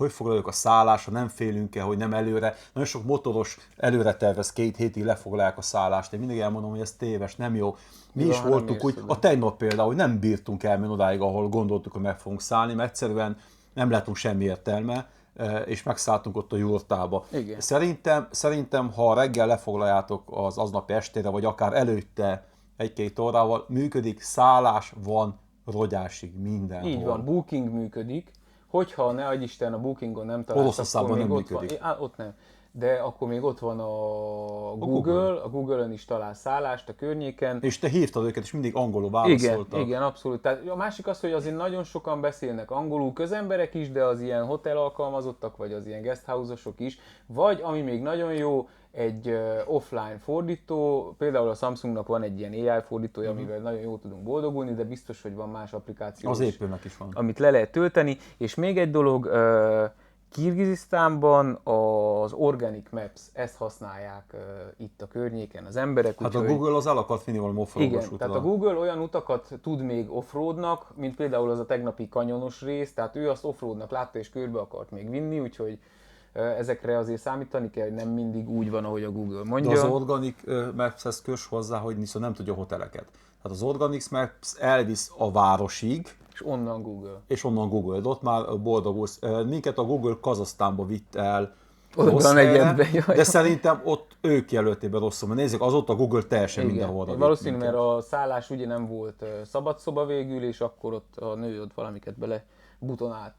Speaker 5: foglaljuk a szállásra, nem félünk-e, hogy nem előre. Nagyon sok motoros előre tervez, 2 hétig lefoglalják a szállást. Én mindig elmondom, hogy ez téves, nem jó. Mi is voltunk úgy, a tegnap például, hogy nem bírtunk elmenni odáig, ahol gondoltuk, hogy meg fogunk szállni, mert egyszerűen nem látunk semmi értelme, és megszálltunk ott a jurtába.
Speaker 7: Igen.
Speaker 5: Szerintem, ha reggel lefoglaljátok az aznapi estére, vagy akár előtte 1-2 órával, működik, szállás van rogyásig mindenhol.
Speaker 7: Így van, Booking működik. Hogyha ne adj Isten a Bookingon nem találsz,
Speaker 5: Oroszországban
Speaker 7: akkor még
Speaker 5: nem
Speaker 7: ott
Speaker 5: működik.
Speaker 7: van. Ott nem. De akkor még ott van a Google. A Google-ön is talál szállást a környéken.
Speaker 5: És te hívtad őket, és mindig angolul válaszoltak.
Speaker 7: Igen, abszolút. Tehát a másik az, hogy azért nagyon sokan beszélnek angolul, közemberek is, de az ilyen hotel alkalmazottak, vagy az ilyen guesthouse-osok is, vagy ami még nagyon jó, egy offline fordító, például a Samsungnak van egy ilyen AI fordítója, amivel nagyon jól tudunk boldogulni, de biztos, hogy van más applikáció
Speaker 5: Az
Speaker 7: is,
Speaker 5: Apple-nek is van.
Speaker 7: amit le lehet tölteni. És még egy dolog, Kirgizisztánban az Organic Maps, ezt használják itt a környéken az emberek.
Speaker 5: Hát a
Speaker 7: úgyhogy-
Speaker 5: Google az el akart vinni valami offroados
Speaker 7: igen,
Speaker 5: útra.
Speaker 7: tehát a Google olyan utakat tud még offroadnak, mint például az a tegnapi kanyonos rész, tehát ő azt offroadnak látta és körbe akart még vinni, úgyhogy ezekre azért számítani kell, hogy nem mindig úgy van, ahogy a Google
Speaker 5: De
Speaker 7: mondja.
Speaker 5: az Organic Maps-hez kös hozzá, hogy viszont nem tudja hoteleket. Tehát az Organic Maps elvisz a városig,
Speaker 7: És onnan Google.
Speaker 5: és onnan Google, de ott már boldogulsz. Minket a Google Kazahsztánba vitt el
Speaker 7: Oda
Speaker 5: rossz
Speaker 7: a negyedbe,
Speaker 5: helyre,
Speaker 7: jaj.
Speaker 5: de szerintem ott ők jelölték be rosszul, mert nézzük, azóta a Google teljesen mindenhol oda
Speaker 7: valószínű,
Speaker 5: vitt
Speaker 7: mert
Speaker 5: minket.
Speaker 7: a szállás ugye nem volt szabad szoba végül, és akkor ott a nő ott valamiket bele butonált.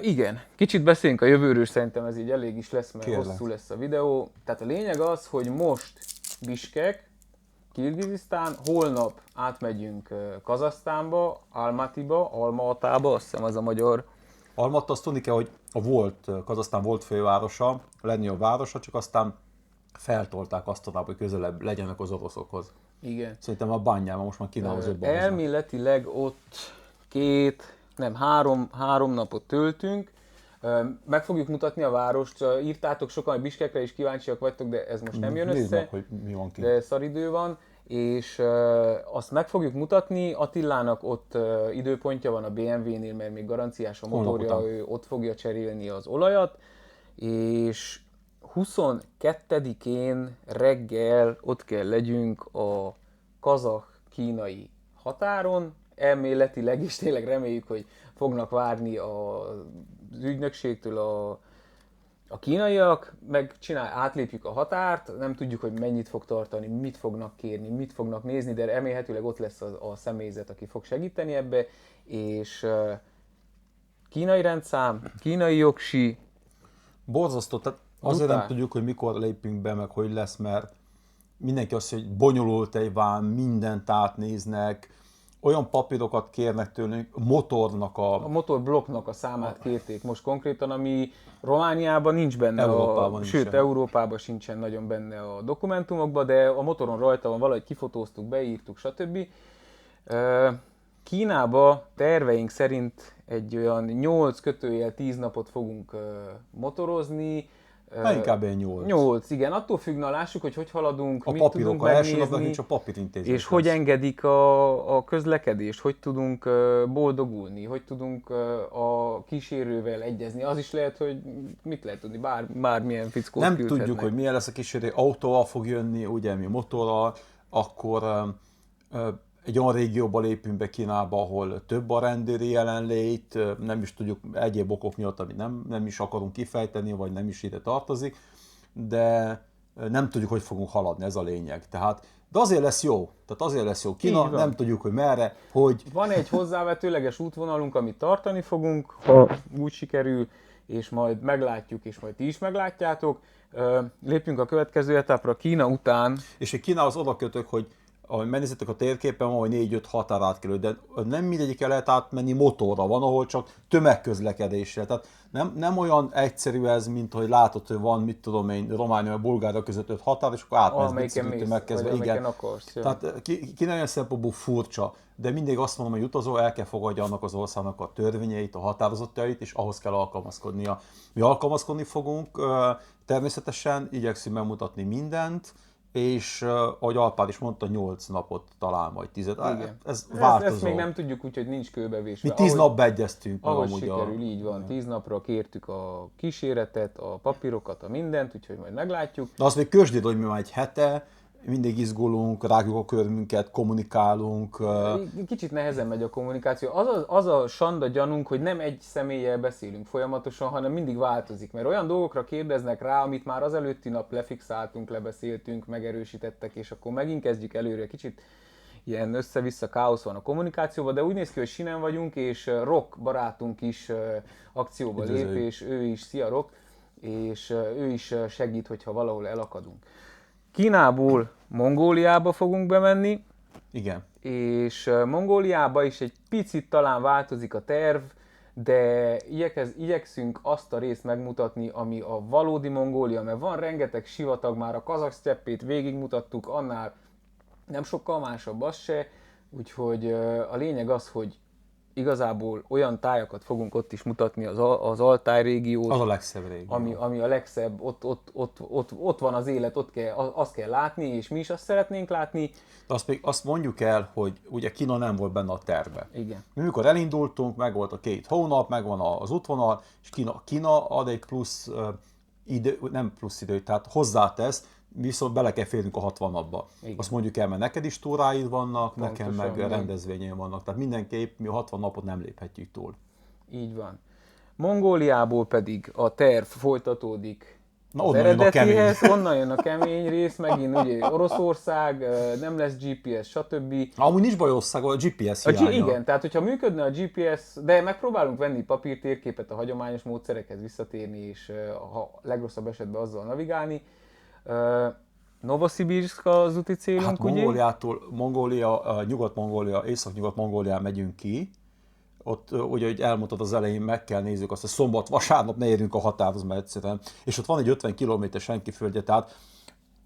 Speaker 7: Igen, kicsit beszéljünk a jövőről, szerintem ez így elég is lesz, mert
Speaker 5: Kérlek.
Speaker 7: hosszú lesz a videó. Tehát a lényeg az, hogy most Biskek, Kirgizisztán, holnap átmegyünk Kazahsztánba, Almatába, azt hiszem az a magyar.
Speaker 5: Almaty azt tudni kell, hogy Kazahsztán volt fővárosa, lenni a városa, csak aztán feltolták azt tovább, hogy közelebb legyenek az oroszokhoz.
Speaker 7: Igen.
Speaker 5: Szerintem a bányában most már Kínához jobban hoznak.
Speaker 7: Elméletileg ott három napot töltünk. Meg fogjuk mutatni a várost. Írtátok sokan, hogy Biskekre is kíváncsiak vagytok, de ez most nem jön
Speaker 5: Nézd
Speaker 7: össze.
Speaker 5: meg, hogy mi van kint.
Speaker 7: De szaridő van, és azt meg fogjuk mutatni. Attilának ott időpontja van a BMW-nél, mert még garanciás a
Speaker 5: Holnap
Speaker 7: motorja,
Speaker 5: után.
Speaker 7: ő ott fogja cserélni az olajat, és 22-én reggel ott kell legyünk a kazakh-kínai határon, elméletileg, és tényleg reméljük, hogy fognak várni az ügynökségtől a kínaiak, meg átlépjük a határt, nem tudjuk, hogy mennyit fog tartani, mit fognak kérni, mit fognak nézni, de remélhetőleg ott lesz a személyzet, aki fog segíteni ebbe, és kínai rendszám, kínai jogsi,
Speaker 5: Borzasztó, tehát azért
Speaker 7: Brutál.
Speaker 5: nem tudjuk, hogy mikor lépünk be, meg hogy lesz, mert mindenki azt mondja, hogy bonyolult egy vám, mindent átnéznek, olyan papírokat kérnek tőlünk, motornak
Speaker 7: a motorblokknak a számát kérték most konkrétan, ami Romániában nincs benne,
Speaker 5: Európában
Speaker 7: sőt
Speaker 5: nincsen.
Speaker 7: Európában sincsen nagyon benne a dokumentumokban, de a motoron rajta van, valahogy kifotóztuk, beírtuk, stb. Kínába terveink szerint egy olyan 8-10 napot fogunk motorozni.
Speaker 5: Hát inkább ilyen 8.
Speaker 7: 8, igen, attól függ, na lássuk, hogy haladunk,
Speaker 5: A
Speaker 7: mit tudunk
Speaker 5: papírok, a első napnak
Speaker 7: megnézni,
Speaker 5: nincs a papírintézés.
Speaker 7: és hogy engedik a közlekedést, hogy tudunk boldogulni, hogy tudunk a kísérővel egyezni. Az is lehet, hogy mit lehet tudni, bármilyen fickót
Speaker 5: Nem
Speaker 7: küldhetnek.
Speaker 5: tudjuk, hogy milyen lesz a kísérő, autóval fog jönni, ugye mi motorral, akkor egy olyan régióba lépünk be Kínába, ahol több a rendőri jelenlét, nem is tudjuk egyéb okok miatt, amit nem is akarunk kifejteni, vagy nem is ide tartozik, de nem tudjuk, hogy fogunk haladni, ez a lényeg. Tehát, de azért lesz jó, tehát azért lesz jó Kína,
Speaker 7: Így van.
Speaker 5: nem tudjuk, hogy merre, hogy
Speaker 7: Van egy hozzávetőleges útvonalunk, amit tartani fogunk, ha úgy sikerül, és majd meglátjuk, és majd ti is meglátjátok. Lépjünk a következő etapra, Kína után.
Speaker 5: és egy Kínához oda kötök, hogy ahogy megnézitek a térképen, van, hogy 4-5 határátkelő, de nem mindegyikkel lehet átmenni motorra, van, ahol csak tömegközlekedésre. Tehát nem olyan egyszerű ez, mint hogy látod, hogy van, mit tudom én, Románia, Bulgária között 5 határ, és akkor átmész
Speaker 7: Amelyiken
Speaker 5: biciklitel
Speaker 7: mész,
Speaker 5: megkezdve.
Speaker 7: vagy
Speaker 5: Igen.
Speaker 7: amelyiken akarsz. Ja.
Speaker 5: Tehát Kína ilyen szempontból furcsa, de mindig azt mondom, hogy utazó el kell fogadja annak az országnak a törvényeit, a határozatjait, és ahhoz kell alkalmazkodnia. Mi alkalmazkodni fogunk, természetesen igyekszünk megmutatni mindent, és ahogy Alpár is mondta, 8 napot, talán majd 10.
Speaker 7: Igen.
Speaker 5: Ez változó.
Speaker 7: Ezt még nem tudjuk, úgyhogy nincs kőbevésve.
Speaker 5: Mi 10 napba egyeztünk meg
Speaker 7: Ahogy
Speaker 5: amúgy
Speaker 7: sikerül, így van. 10 napra kértük a kíséretet, a papírokat, a mindent, úgyhogy majd meglátjuk.
Speaker 5: De azt még kösdéd, hogy mi már egy hete, mindig izgulunk, rágjuk a körmünket, kommunikálunk.
Speaker 7: Kicsit nehezen megy a kommunikáció. Az a sanda gyanunk, hogy nem egy személlyel beszélünk folyamatosan, hanem mindig változik. Mert olyan dolgokra kérdeznek rá, amit már az előtti nap lefixáltunk, lebeszéltünk, megerősítettek, és akkor megint kezdjük előre. Kicsit ilyen össze-vissza káosz van a kommunikációban, de úgy néz ki, hogy sinen vagyunk, és Rock barátunk is akcióba lép,
Speaker 5: Üdvözöljük.
Speaker 7: és ő is, szia Rock, és ő is segít, hogyha valahol elakadunk. Kínából Mongóliába fogunk bemenni,
Speaker 5: Igen.
Speaker 7: és Mongóliába is egy picit talán változik a terv, de igyekszünk azt a részt megmutatni, ami a valódi Mongólia, mert van rengeteg sivatag, már a kazakh szteppét végigmutattuk, annál nem sokkal másabb az se, úgyhogy a lényeg az, hogy igazából olyan tájakat fogunk ott is mutatni, az Altáj régiót,
Speaker 5: Az a legszebb régió.
Speaker 7: ami a legszebb, ott van az élet, azt kell látni, és mi is azt szeretnénk látni.
Speaker 5: De azt mondjuk el, hogy ugye Kína nem volt benne a tervbe.
Speaker 7: Igen.
Speaker 5: Mi mikor elindultunk, meg volt a 2 hónap, megvan az útvonal, és Kína ad egy plusz idő, nem plusz idő, tehát hozzátesz, viszont bele kell férnünk a 60 napba.
Speaker 7: Igen.
Speaker 5: Azt mondjuk el, mert neked is túráid vannak, nekem
Speaker 7: Pontosan,
Speaker 5: meg
Speaker 7: igen.
Speaker 5: rendezvényeim vannak. Tehát mindenképp mi a 60 napot nem léphetjük túl.
Speaker 7: Így van. Mongóliából pedig a terv folytatódzik
Speaker 5: Na,
Speaker 7: az
Speaker 5: onnan jön a
Speaker 7: eredetihez, onnan jön a kemény rész, megint ugye Oroszország, nem lesz GPS, stb.
Speaker 5: Amúgy nincs Bajország, a GPS hiánya.
Speaker 7: Igen, tehát hogyha működne a GPS, de megpróbálunk venni papírtérképet, a hagyományos módszerekhez visszatérni, és ha legrosszabb esetben azzal navigálni. Novosibirsk az úti célunk,
Speaker 5: Hát
Speaker 7: ugye?
Speaker 5: Mongólia, Nyugat-Mongólia, Észak-Nyugat-Mongólián megyünk ki. Ott, ugye, hogy elmondtad az elején, meg kell nézzük azt, hogy vasárnap ne érjünk a határhoz, mert egyszerűen. És ott van egy 50 km senki földje, tehát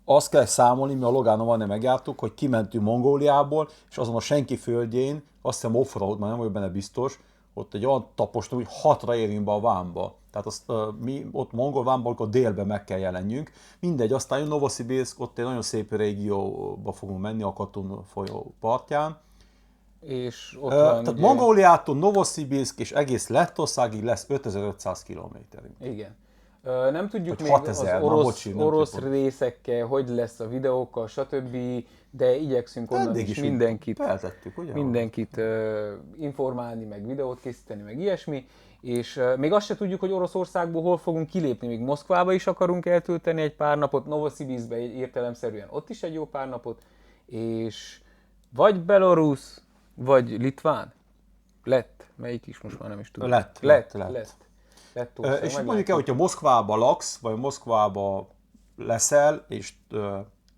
Speaker 5: azt kell számolni, mi a Logánon van, nem megjártuk, hogy kimentünk Mongóliából, és azon a senki földjén, azt hiszem offroad, már nem vagyok benne biztos, ott egy olyan tapostunk, hogy 6-ra érünk be a vámba. Tehát azt, mi ott mongol vámban, akkor délben meg kell jelenjünk. Mindegy, aztán jön Novosibirszk, ott egy nagyon szép régióba fogunk menni, a Katun folyó partján.
Speaker 7: És ott van
Speaker 5: Tehát
Speaker 7: ugye,
Speaker 5: Mongóliától Novosibirszk és egész Lettországig lesz 5500 kilométerünk.
Speaker 7: igen. Nem tudjuk
Speaker 5: Vagy
Speaker 7: még
Speaker 5: 6000,
Speaker 7: az
Speaker 5: na,
Speaker 7: orosz,
Speaker 5: bocsi, nem
Speaker 7: orosz
Speaker 5: tudom.
Speaker 7: részekkel, hogy lesz a videókkal, stb., de igyekszünk onnan
Speaker 5: Eddig
Speaker 7: is
Speaker 5: is
Speaker 7: mindenkit,
Speaker 5: feltettük, ugye?
Speaker 7: mindenkit informálni, meg videót készíteni, meg ilyesmi, és még azt se tudjuk, hogy Oroszországból hol fogunk kilépni, még Moszkvába is akarunk eltölteni egy pár napot, Novosibirszkbe értelemszerűen ott is egy jó pár napot, és vagy Belarus, vagy Litván, lett, melyik is most már nem is tudom.
Speaker 5: Lett.
Speaker 7: Lettország,
Speaker 5: És mondjuk el, hogyha Moszkvába laksz, vagy Moszkvába leszel, és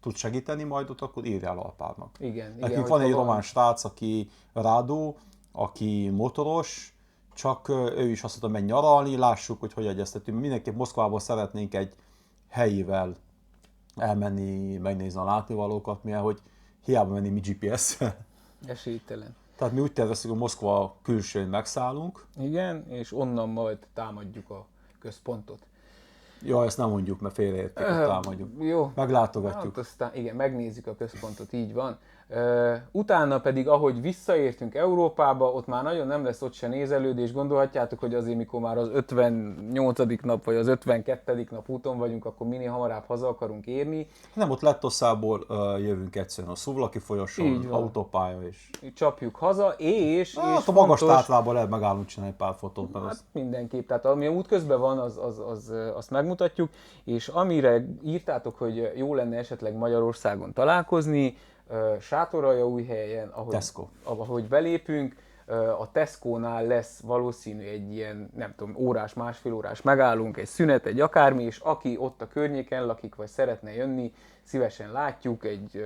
Speaker 5: tudsz segíteni majd ott, akkor írjál Alpádnak.
Speaker 7: Igen,
Speaker 5: Nekünk
Speaker 7: hogyha
Speaker 5: van egy román srác, aki Rádó, aki motoros, csak ő is azt mondta, menj nyaralni, lássuk, hogy egyeztetünk. Mindenképp Moszkvába szeretnénk egy helyivel elmenni, megnézni a látnivalókat, mivel hogy hiába menni mi GPS-szel.
Speaker 7: esélytelen.
Speaker 5: Tehát mi úgy terveztük, hogy Moszkva külsőn megszállunk.
Speaker 7: Igen, és onnan majd támadjuk a központot.
Speaker 5: Ja, ezt nem mondjuk, mert félreértik, hogy támadjuk.
Speaker 7: Jó.
Speaker 5: Meglátogatjuk.
Speaker 7: Hát aztán igen, megnézzük a központot, így van. Utána pedig, ahogy visszaértünk Európába, ott már nagyon nem lesz ott se nézelődés. Gondolhatjátok, hogy azért, mikor már az 58. nap, vagy az 52. nap úton vagyunk, akkor minél hamarabb haza akarunk érni.
Speaker 5: Nem, ott Lettországból jövünk egyszerűen a Szuvlaki folyosón,
Speaker 7: Így van.
Speaker 5: autópálya és...
Speaker 7: Csapjuk haza, és
Speaker 5: Hát a magas tátlában lehet megállunk csinálni egy pár fotót, mert
Speaker 7: Hát
Speaker 5: az...
Speaker 7: mindenképp, tehát ami út közben van, azt megmutatjuk, és amire írtátok, hogy jó lenne esetleg Magyarországon találkozni, Sátoraljaújhelyen, ahogy belépünk, a Tesco-nál lesz valószínű egy ilyen, nem tudom, órás, másfél órás megállunk, egy szünet, egy akármi, és aki ott a környéken lakik, vagy szeretne jönni, szívesen látjuk egy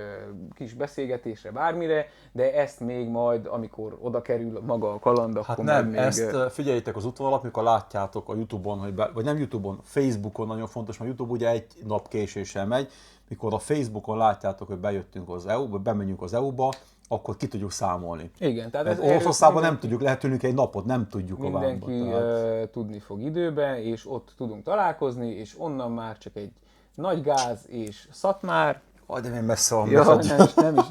Speaker 7: kis beszélgetésre, bármire, de ezt még majd, amikor oda kerül maga a kaland,
Speaker 5: Hát
Speaker 7: akkor
Speaker 5: nem,
Speaker 7: majd még...
Speaker 5: ezt figyeljétek az útvonalat, amikor látjátok a Youtube-on, vagy nem Youtube-on, Facebookon nagyon fontos, mert YouTube ugye egy nap késéssel megy, mikor a Facebookon látjátok, hogy bejöttünk az EU-ba, bemegyünk az EU-ba, akkor ki tudjuk számolni.
Speaker 7: Igen, tehát ez
Speaker 5: Oroszországban nem tudjuk, lehet ülnünk egy napot, nem tudjuk a vámba.
Speaker 7: mindenki tudni fog időben, és ott tudunk találkozni, és onnan már csak egy nagy gáz és Szatmár.
Speaker 5: De milyen messze van.
Speaker 7: Ja,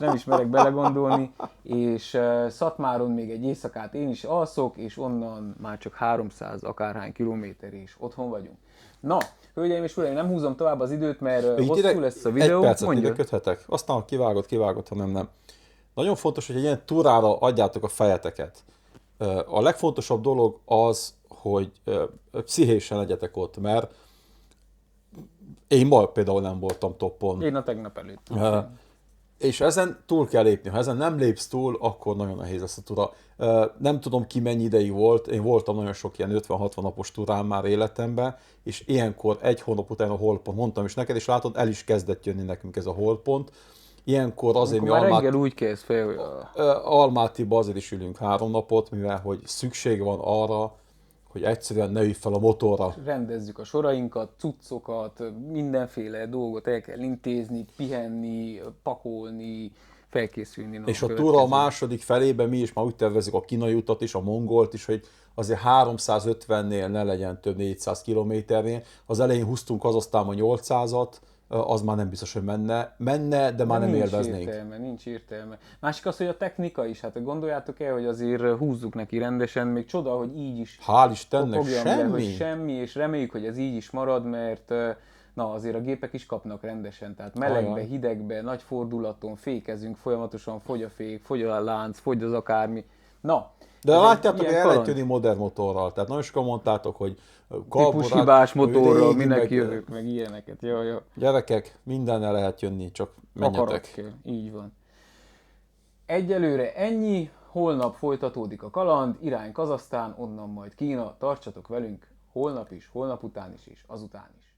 Speaker 7: nem is merek belegondolni, és Szatmáron még egy éjszakát én is alszok, és onnan már csak 300 akárhány kilométer és otthon vagyunk. Na, hölgyeim és uraim, nem húzom tovább az időt, mert hosszú lesz a videó.
Speaker 5: Egy percet
Speaker 7: Mondja.
Speaker 5: ide köthetek, aztán kivágod, ha nem. Nagyon fontos, hogy egy ilyen túrára adjátok a fejeteket. A legfontosabb dolog az, hogy pszichésen legyetek ott, mert én ma például nem voltam toppon.
Speaker 7: Én a tegnap előtt.
Speaker 5: És ezen túl kell lépni. Ha ezen nem lépsz túl, akkor nagyon nehéz lesz a túra. Nem tudom ki mennyi ideig volt, én voltam nagyon sok ilyen 50-60 napos túrán már életemben, és ilyenkor egy hónap után a holdpont, mondtam is neked, és látod, el is kezdett jönni nekünk ez a holdpont. Ilyenkor azért
Speaker 7: Amikor már reggel úgy kezd fel,
Speaker 5: Almátiba azért is ülünk 3 napot, mivel hogy szükség van arra, hogy egyszerűen ne ülj fel a motorra.
Speaker 7: rendezzük a sorainkat, cuccokat, mindenféle dolgot el kell intézni, pihenni, pakolni, felkészülni.
Speaker 5: És a túra a második felében mi is már úgy tervezzük a kínai utat is, a mongolt is, hogy azért 350-nél ne legyen több 400 kilométernél. Az elején húztunk Kazahsztánban 800-at, az már nem biztos, hogy menne, de már nem élveznénk.
Speaker 7: Nincs értelme. Másik az, hogy a technika is, hát gondoljátok el, hogy azért húzzuk neki rendesen, még csoda, hogy így is
Speaker 5: Hál' Istennek
Speaker 7: fogjam le, hogy
Speaker 5: semmi.
Speaker 7: semmi, és reméljük, hogy ez így is marad, mert na azért a gépek is kapnak rendesen, tehát melegbe,
Speaker 5: Ajaj.
Speaker 7: hidegbe, nagy fordulaton fékezünk, folyamatosan fogy a fék, fogy a lánc, fogy az akármi. Na,
Speaker 5: De
Speaker 7: ez egy
Speaker 5: látjátok, hogy
Speaker 7: ilyen
Speaker 5: el lehet
Speaker 7: kaland.
Speaker 5: jönni modern motorral. Tehát nagyon sokan mondtátok, hogy
Speaker 7: Típus hibás motorral,
Speaker 5: régi,
Speaker 7: minek
Speaker 5: meg
Speaker 7: jövök, meg ilyeneket. Ja.
Speaker 5: Gyerekek, mindennel lehet jönni, csak
Speaker 7: Akarat
Speaker 5: menjetek.
Speaker 7: kell, így van. Egyelőre ennyi, holnap folytatódik a kaland, irány Kazahsztán, onnan majd Kína, tartsatok velünk holnap is, holnap után is, és azután is.